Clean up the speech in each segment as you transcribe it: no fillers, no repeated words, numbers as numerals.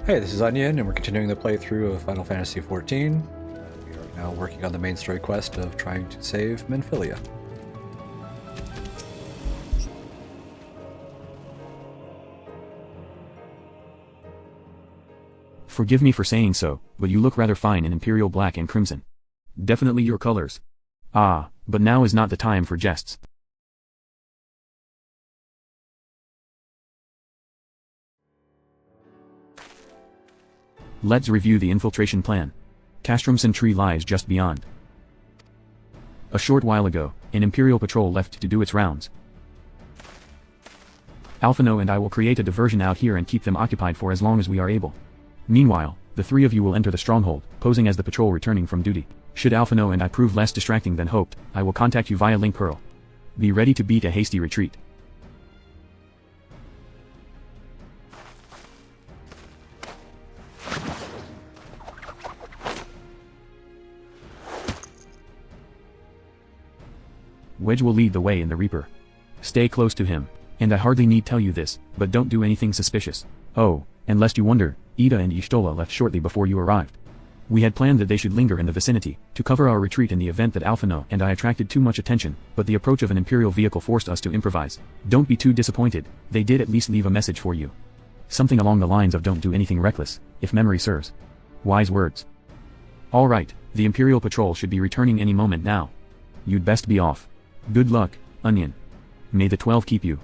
Hey, this is Onion, and we're continuing the playthrough of Final Fantasy XIV. We are now working on the main story quest of trying to save Minfilia. Forgive me for saying so, but you look rather fine in Imperial black and crimson. Definitely your colors. Ah, but now is not the time for jests. Let's review the infiltration plan. Castrum Sentry lies just beyond. A short while ago, an Imperial patrol left to do its rounds. Alphino and I will create a diversion out here and keep them occupied for as long as we are able. Meanwhile, the three of you will enter the stronghold, posing as the patrol returning from duty. Should Alphino and I prove less distracting than hoped, I will contact you via Link Pearl. Be ready to beat a hasty retreat. Wedge will lead the way in the Reaper. Stay close to him. And I hardly need tell you this, but don't do anything suspicious. Oh, and lest you wonder, Ida and Y'shtola left shortly before you arrived. We had planned that they should linger in the vicinity, to cover our retreat in the event that Alphino and I attracted too much attention, but the approach of an Imperial vehicle forced us to improvise. Don't be too disappointed, they did at least leave a message for you. Something along the lines of don't do anything reckless, if memory serves. Wise words. Alright, the Imperial patrol should be returning any moment now. You'd best be off. Good luck, Onion. May the 12 keep you.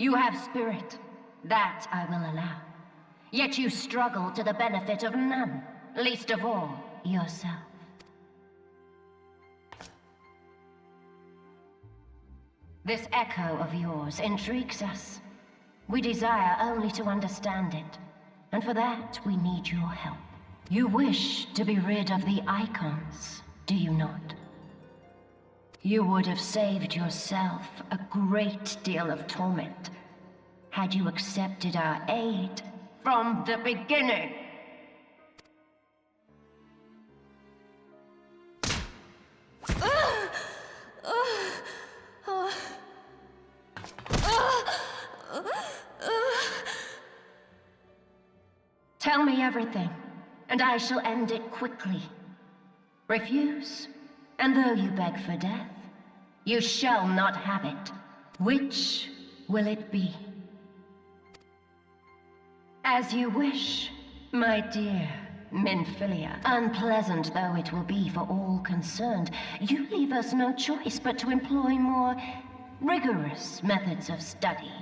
You have spirit. That I will allow. Yet you struggle to the benefit of none, least of all, yourself. This echo of yours intrigues us. We desire only to understand it, and for that we need your help. You wish to be rid of the icons, do you not? You would have saved yourself a great deal of torment had you accepted our aid from the beginning. Tell me everything, and I shall end it quickly. Refuse, and though you beg for death, you shall not have it. Which will it be? As you wish, my dear Minfilia. Unpleasant though it will be for all concerned, you leave us no choice but to employ more rigorous methods of study.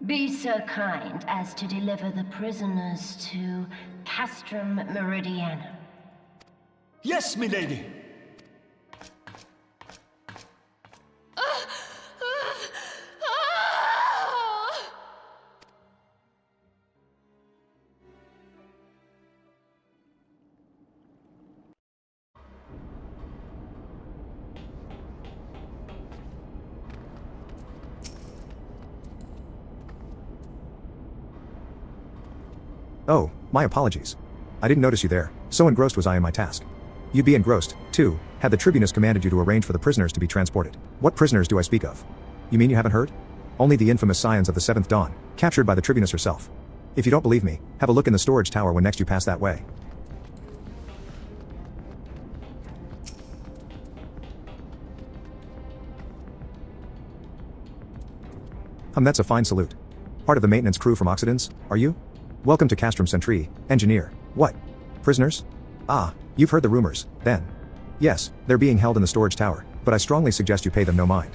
Be so kind as to deliver the prisoners to Castrum Meridianum. Yes, milady! Oh, my apologies. I didn't notice you there, so engrossed was I in my task. You'd be engrossed, too, had the Tribunus commanded you to arrange for the prisoners to be transported. What prisoners do I speak of? You mean you haven't heard? Only the infamous Scions of the Seventh Dawn, captured by the Tribunus herself. If you don't believe me, have a look in the storage tower when next you pass that way. That's a fine salute. Part of the maintenance crew from Occidents, are you? Welcome to Castrum Sentry, engineer. What? Prisoners? Ah, you've heard the rumors, then. Yes, they're being held in the storage tower, but I strongly suggest you pay them no mind.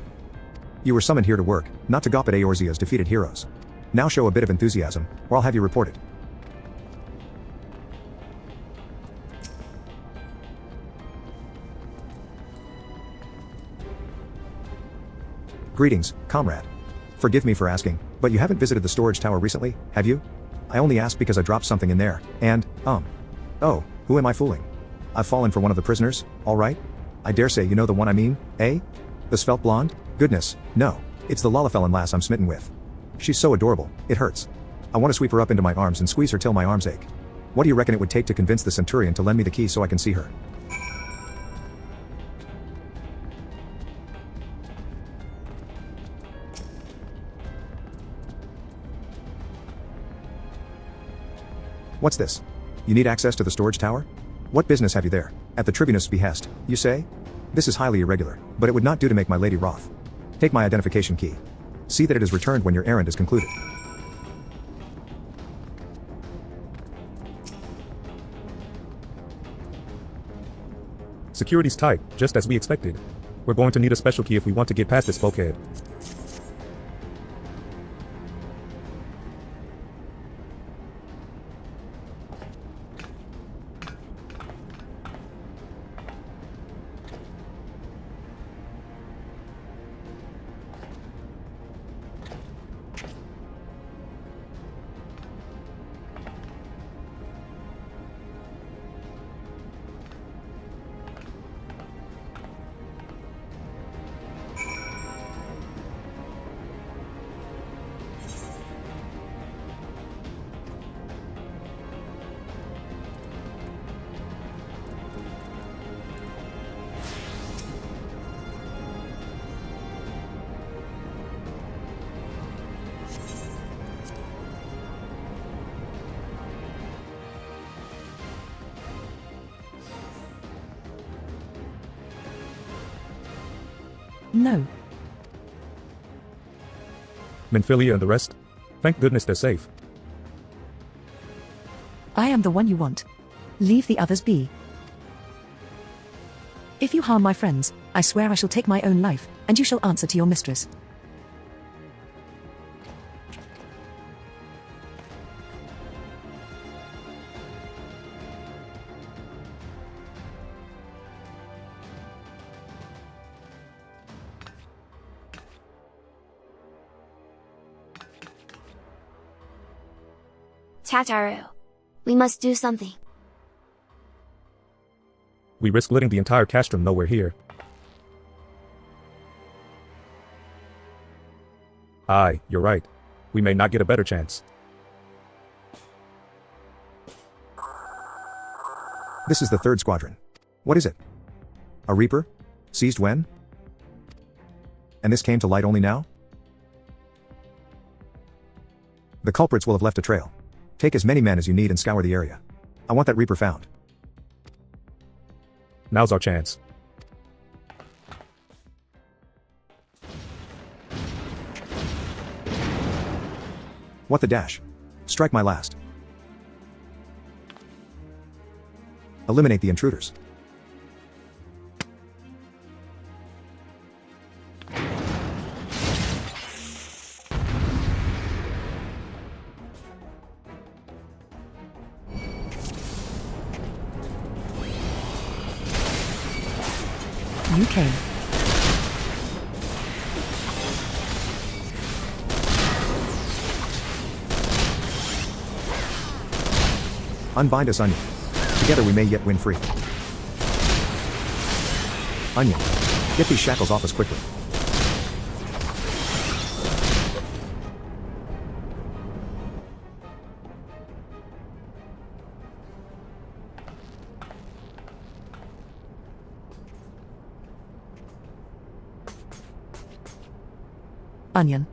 You were summoned here to work, not to gawp at Eorzea's defeated heroes. Now show a bit of enthusiasm, or I'll have you reported. Greetings, comrade. Forgive me for asking, But you haven't visited the storage tower recently, have you? I only asked because I dropped something in there, and, oh, who am I fooling? I've fallen for one of the prisoners, alright? I dare say you know the one I mean, eh? The svelte blonde? Goodness, no. It's the Lalafellan lass I'm smitten with. She's so adorable, it hurts. I want to sweep her up into my arms and squeeze her till my arms ache. What do you reckon it would take to convince the Centurion to lend me the key so I can see her? What's this? You need access to the storage tower? What business have you there? At the Tribunus' behest, you say? This is highly irregular, but it would not do to make my lady wroth. Take my identification key. See that it is returned when your errand is concluded. Security's tight, just as we expected. We're going to need a special key if we want to get past this bulkhead. No. Minfilia and the rest? Thank goodness they're safe. I am the one you want. Leave the others be. If you harm my friends, I swear I shall take my own life, and you shall answer to your mistress. Tataru. We must do something. We risk letting the entire castrum know we're here. Aye, you're right. We may not get a better chance. This is the 3rd squadron. What is it? A Reaper? Seized when? And this came to light only now? The culprits will have left a trail. Take as many men as you need and scour the area. I want that Reaper found. Now's our chance. What the dash? Strike my last. Eliminate the intruders. You came. Unbind us, Onion. Together we may yet win free. Onion. Get these shackles off us quickly. Onion.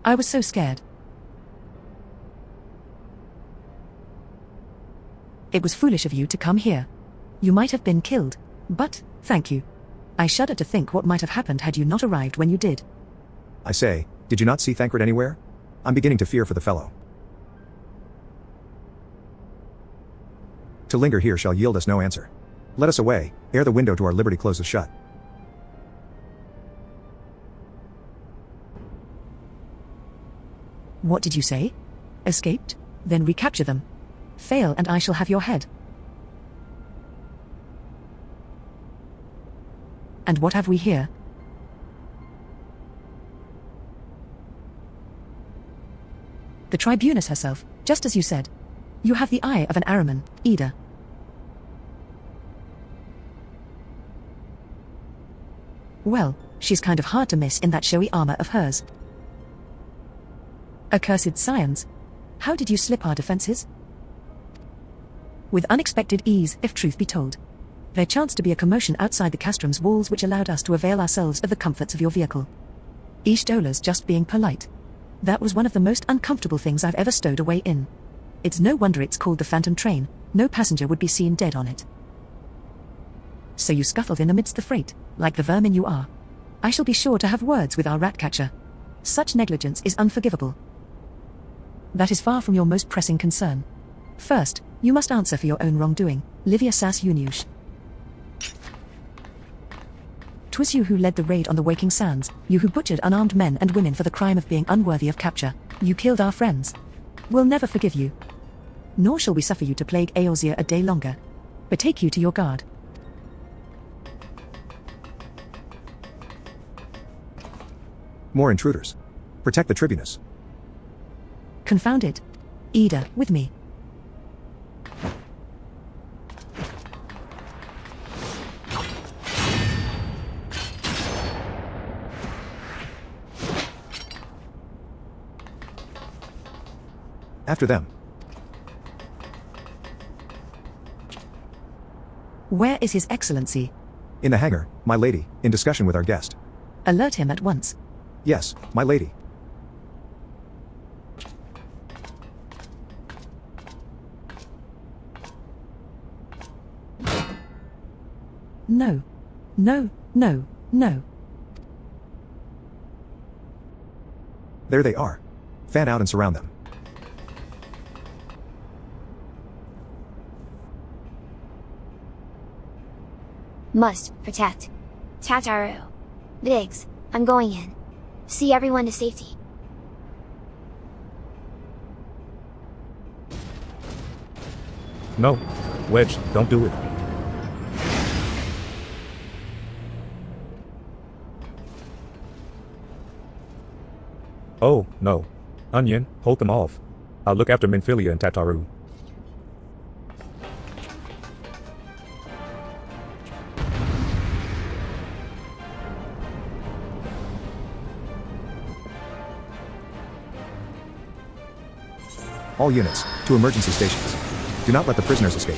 I was so scared. It was foolish of you to come here. You might have been killed, but, thank you. I shudder to think what might have happened had you not arrived when you did. I say, did you not see Thancred anywhere? I'm beginning to fear for the fellow. To linger here shall yield us no answer. Let us away, ere the window to our liberty closes shut. What did you say? Escaped? Then recapture them. Fail and I shall have your head. And what have we here? The Tribunus herself, just as you said. You have the eye of an Araman, Ida. Well, she's kind of hard to miss in that showy armor of hers. Accursed scions. How did you slip our defenses? With unexpected ease, if truth be told. There chanced to be a commotion outside the castrum's walls which allowed us to avail ourselves of the comforts of your vehicle. Ishtola's just being polite. That was one of the most uncomfortable things I've ever stowed away in. It's no wonder it's called the Phantom Train. No passenger would be seen dead on it. So you scuffled in amidst the freight, like the vermin you are. I shall be sure to have words with our rat-catcher. Such negligence is unforgivable. That is far from your most pressing concern. First, you must answer for your own wrongdoing, Livia Sas Uniush. 'Twas you who led the raid on the Waking Sands, you who butchered unarmed men and women for the crime of being unworthy of capture. You killed our friends. We'll never forgive you. Nor shall we suffer you to plague Eorzea a day longer. Betake you to your guard. More intruders. Protect the Tribunus. Confound it. Ida, with me. After them. Where is His Excellency? In the hangar, my lady, in discussion with our guest. Alert him at once. Yes, my lady. No. No, no, no. There they are. Fan out and surround them. Must protect. Tataru. Biggs, I'm going in. See everyone to safety. No. Wedge, don't do it. Oh, no. Onion, hold them off. I'll look after Minfilia and Tataru. All units, to emergency stations. Do not let the prisoners escape.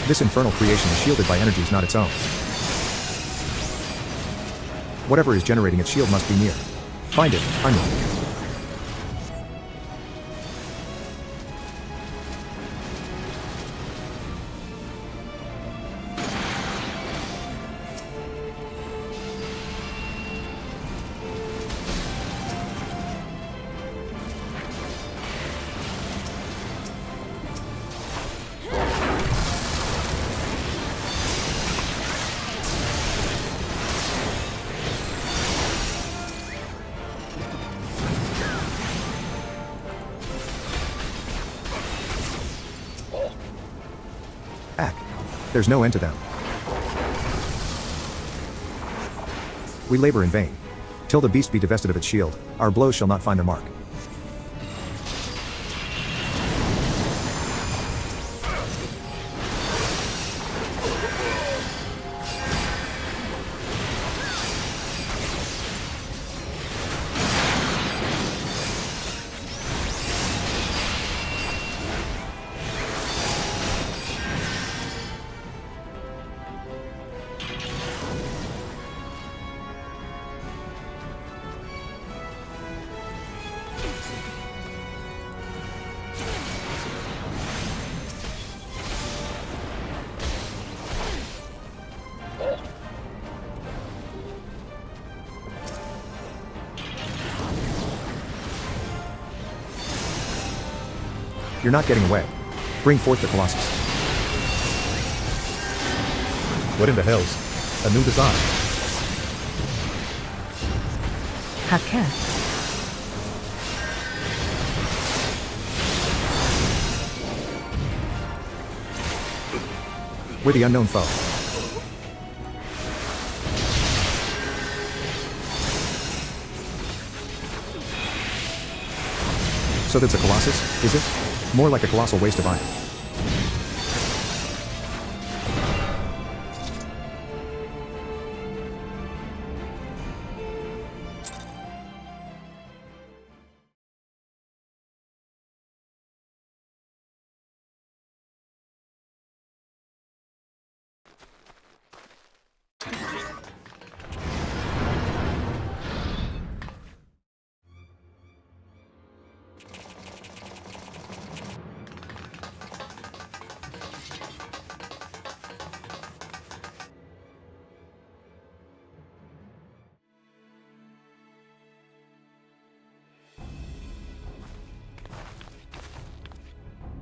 This infernal creation is shielded by energies not its own. Whatever is generating its shield must be near. Find it, Onion. There's no end to them. We labor in vain. Till the beast be divested of its shield, our blows shall not find their mark. You're not getting away. Bring forth the Colossus. What in the hells? A new design. Have care. We're the unknown foe. So that's a Colossus, is it? More like a colossal waste of iron.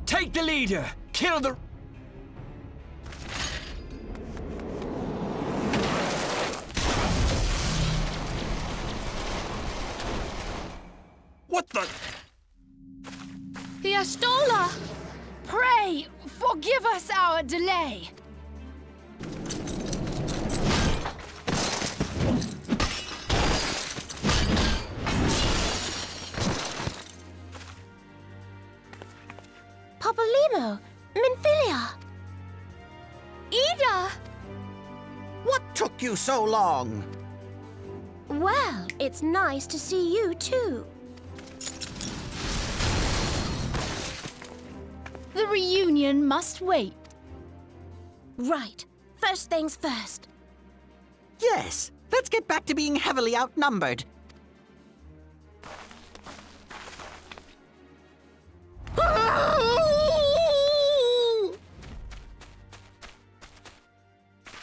Take the leader! Kill the... What the... The Ashtola! Pray, forgive us our delay. Popolimo! Minfilia! Ida! What took you so long? Well, it's nice to see you too. The reunion must wait. Right. First things first. Yes, let's get back to being heavily outnumbered.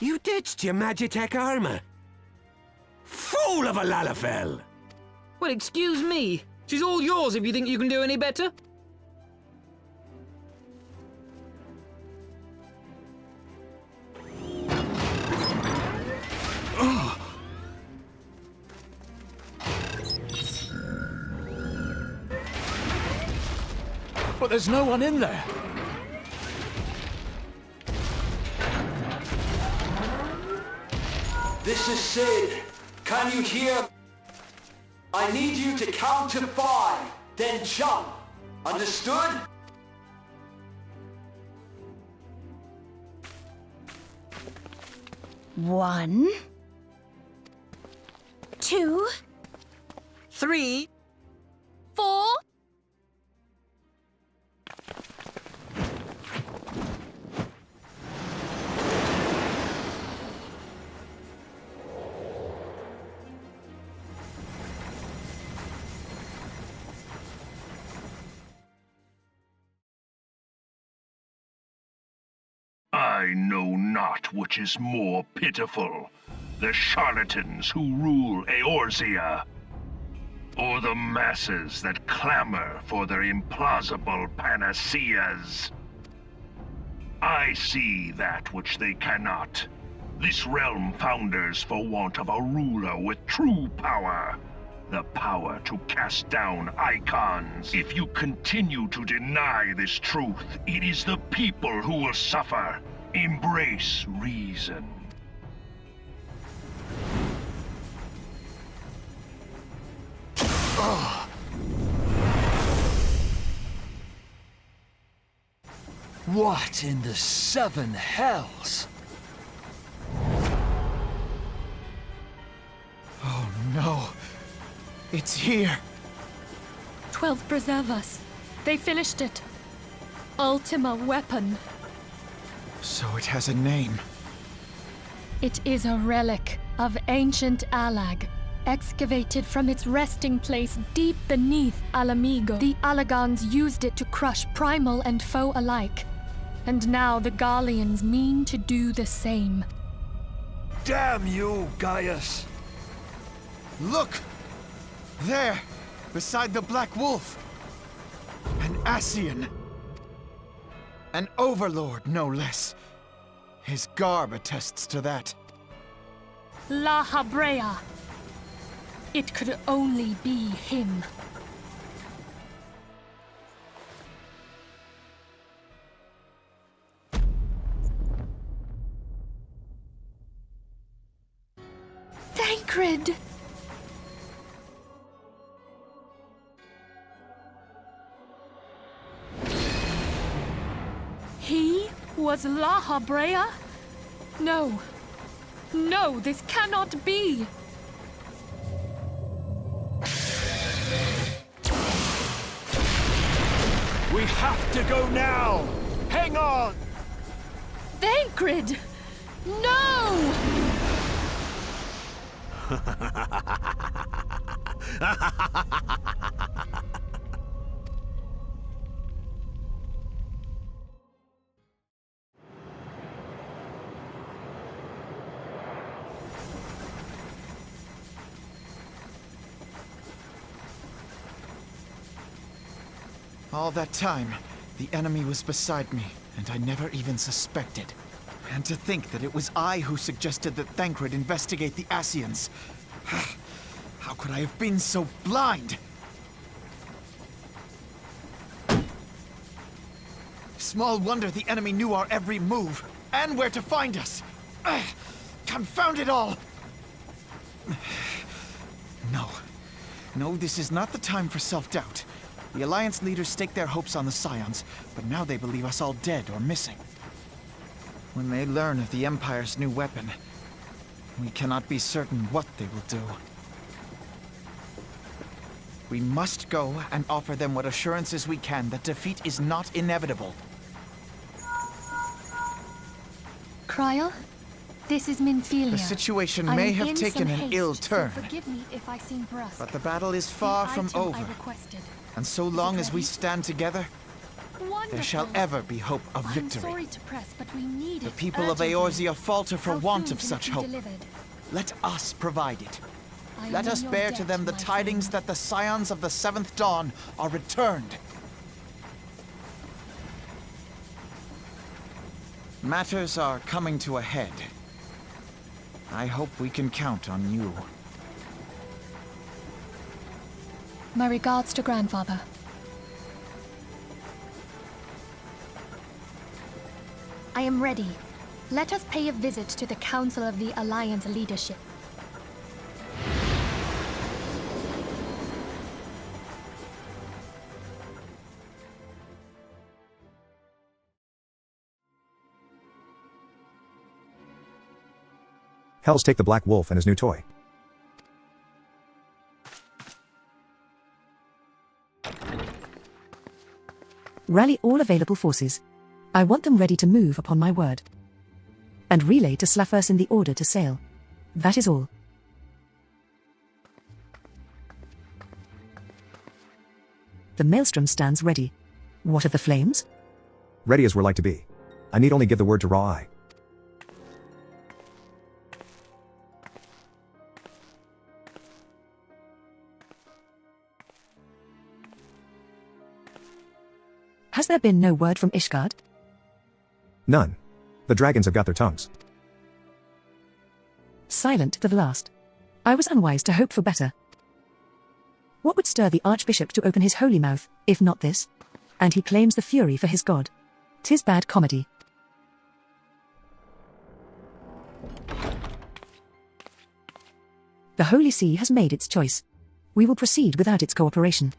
You ditched your Magitech armor. Fool of a Lalafell! Well, excuse me. She's all yours if you think you can do any better. But there's no one in there. This is Sid. Can you hear? I need you to count to 5, then jump. Understood? One, 2, 3. 4. I know not which is more pitiful, the charlatans who rule Eorzea, or the masses that clamor for their implausible panaceas. I see that which they cannot. This realm founders for want of a ruler with true power. The power to cast down icons. If you continue to deny this truth, it is the people who will suffer. Embrace reason. What in the 7 hells? Oh no. It's here. 12 preserve us. They finished it. Ultima weapon. So it has a name. It is a relic of ancient Alag, excavated from its resting place deep beneath Alamigo. The Alagons used it to crush primal and foe alike. And now the Garleans mean to do the same. Damn you, Gaius! Look! There, beside the Black Wolf. An Ascian. An overlord, no less. His garb attests to that. La Habrea. It could only be him. Thancred! He was La Habrea? No. No, this cannot be! We have to go now! Hang on! Thancred! No! All that time, the enemy was beside me, and I never even suspected. And to think that it was I who suggested that Thancred investigate the Asians. How could I have been so blind? Small wonder the enemy knew our every move, and where to find us. Confound it all! No, this is not the time for self-doubt. The Alliance leaders staked their hopes on the Scions, but now they believe us all dead or missing. When they learn of the Empire's new weapon, we cannot be certain what they will do. We must go and offer them what assurances we can that defeat is not inevitable. Kryl, this is Minfilia. The situation may have taken an ill turn, So forgive me if I seem brusque. but the battle is far from The item I over. requested. And so long as we stand together, there shall ever be hope of I'm victory. sorry to press, but we need The it people of urgently. Eorzea falter for How want soon of can such it be hope. delivered? Let us provide it. I Let am us in your bear to debt, them the my tidings friend. that the Scions of the Seventh Dawn are returned. Matters are coming to a head. I hope we can count on you. My regards to Grandfather. I am ready. Let us pay a visit to the Council of the Alliance leadership. Hells take the Black Wolf and his new toy. Rally all available forces. I want them ready to move upon my word. And relay to Slafurson the order to sail. That is all. The Maelstrom stands ready. What of the flames? Ready as we're like to be. I need only give the word to Raw Eye. Has there been no word from Ishgard? None. The dragons have got their tongues. Silent to the last. I was unwise to hope for better. What would stir the Archbishop to open his holy mouth, if not this? And he claims the fury for his god. 'Tis bad comedy. The Holy See has made its choice. We will proceed without its cooperation.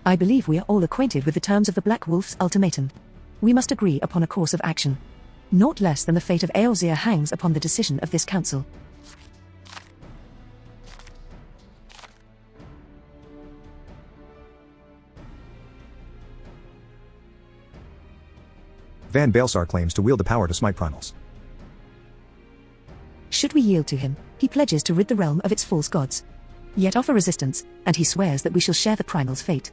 I believe we are all acquainted with the terms of the Black Wolf's ultimatum. We must agree upon a course of action. Naught less than the fate of Eorzea hangs upon the decision of this council. Van Baelsar claims to wield the power to smite primals. Should we yield to him, he pledges to rid the realm of its false gods. Yet offer resistance, and he swears that we shall share the primal's fate.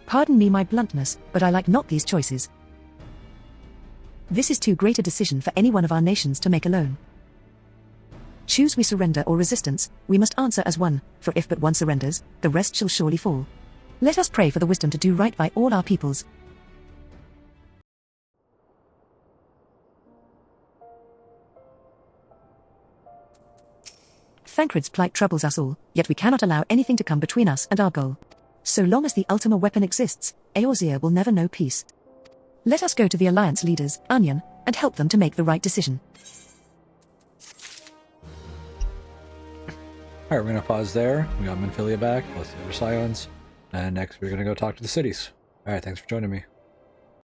Pardon me my bluntness, but I like not these choices. This is too great a decision for any one of our nations to make alone. Choose we surrender or resistance, we must answer as one, for if but one surrenders, the rest shall surely fall. Let us pray for the wisdom to do right by all our peoples. Thancred's plight troubles us all, yet we cannot allow anything to come between us and our goal. So long as the Ultima weapon exists, Eorzea will never know peace. Let us go to the Alliance leaders, Onion, and help them to make the right decision. Alright, we're going to pause there. We got Minfilia back, plus the other Scions. And next we're going to go talk to the cities. Alright, thanks for joining me.